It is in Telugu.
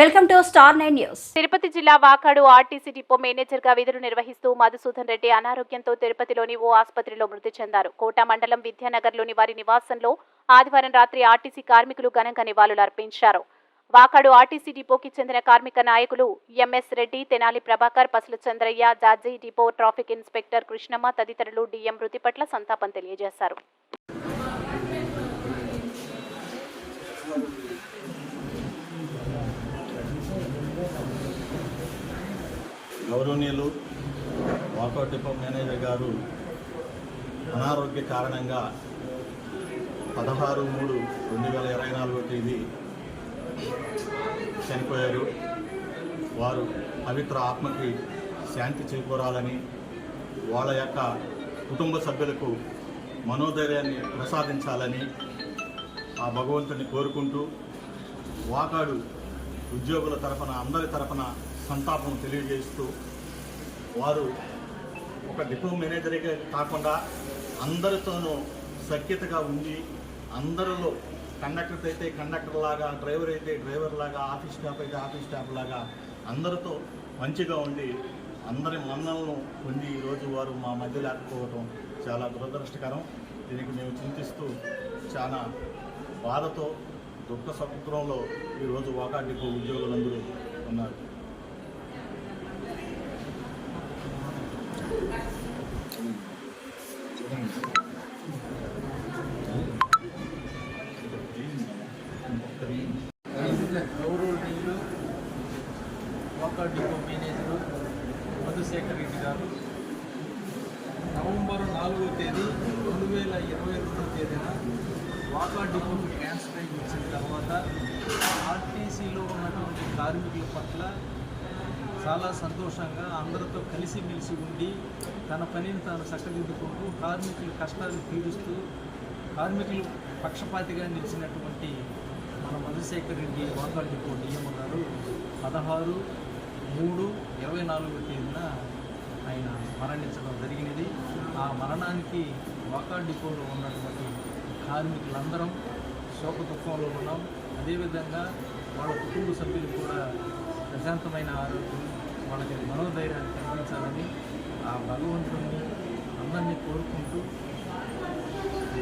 Welcome to star 9 news. Tirupati జిల్లా వాకాడు ఆర్టీసీ డిపో మేనేజర్గా విధులు నిర్వహిస్తూ మధుసూదన్ రెడ్డి అనారోగ్యంతో తిరుపతిలోని ఓ ఆసుపత్రిలో మృతి చెందారు. కోట మండలం విద్యానగర్లోని వారి నివాసంలో ఆదివారం రాత్రి ఆర్టీసీ కార్మికులు ఘనంగా నివాళులు అర్పించారు. వాకాడు ఆర్టీసీ డిపోకి చెందిన కార్మిక నాయకులు M S Reddy, Tenali Prabhakar, Pasula Chandraiah, George, depot traffic inspector Krishnamma DM డిఎం మృతి పట్ల సంతాపం తెలియజేశారు. గౌరవనీయులు వాకౌట్ డిపో మేనేజర్ గారు అనారోగ్య కారణంగా 16/3/2024 తేదీ చనిపోయారు. వారు పవిత్ర ఆత్మకి శాంతి చేకూరాలని, వాళ్ళ యొక్క కుటుంబ సభ్యులకు మనోధైర్యాన్ని ప్రసాదించాలని ఆ భగవంతుని కోరుకుంటూ వాకాడు ఉద్యోగుల తరఫున అందరి తరఫున సంతాపం తెలియజేస్తూ, వారు ఒక డిపో మేనేజర్గా కాకుండా అందరితోనూ సఖ్యతగా ఉండి, అందరిలో కండక్టర్ అయితే కండక్టర్ లాగా, డ్రైవర్ అయితే డ్రైవర్ లాగా, ఆఫీస్ స్టాఫ్ అయితే ఆఫీస్ స్టాఫ్ లాగా అందరితో మంచిగా ఉండి అందరి మన్నలను పొంది ఈరోజు వారు మా మధ్య లేకపోవడం చాలా దురదృష్టకరం. దీనికి మేము చింతిస్తూ చాలా బాధతో దుఃఖ సముద్రంలో ఈరోజు వాకాడు డిపో ఉద్యోగులందరూ ఉన్నారు. గౌరవనీయులు వాకాడు డిపో మేనేజరు మధుశేఖర్ రెడ్డి గారు నవంబర్ 4వ తేదీ 2022 తేదీన వాకాడు డిపోకి ట్రాన్స్ఫర్ ఇచ్చిన తర్వాత ఆర్టీసీలో ఉన్నటువంటి కార్మికుల పట్ల చాలా సంతోషంగా అందరితో కలిసిమెలిసి ఉండి తన పనిని తాను చక్కదిద్దుకుంటూ కార్మికుల కష్టాలు తీరుస్తూ కార్మికులు పక్షపాతిగా నిలిచినటువంటి మన మధుశేఖర్ రెడ్డి వాకాడు డిపో డిఎం గారు 16/3/24 తేదీన ఆయన మరణించడం జరిగినది. ఆ మరణానికి వాకాడు డిపోలో ఉన్నటువంటి కార్మికులందరం శోక దుఃఖంలో ఉన్నాం. అదేవిధంగా వాళ్ళ కుటుంబ సభ్యులు కూడా ప్రశాంతమైన ఆరోగ్యం, వాళ్ళకి మనోధైర్యాన్ని కలిగించాలని ఆ భగవంతుడిని అందరినీ కోరుకుంటూ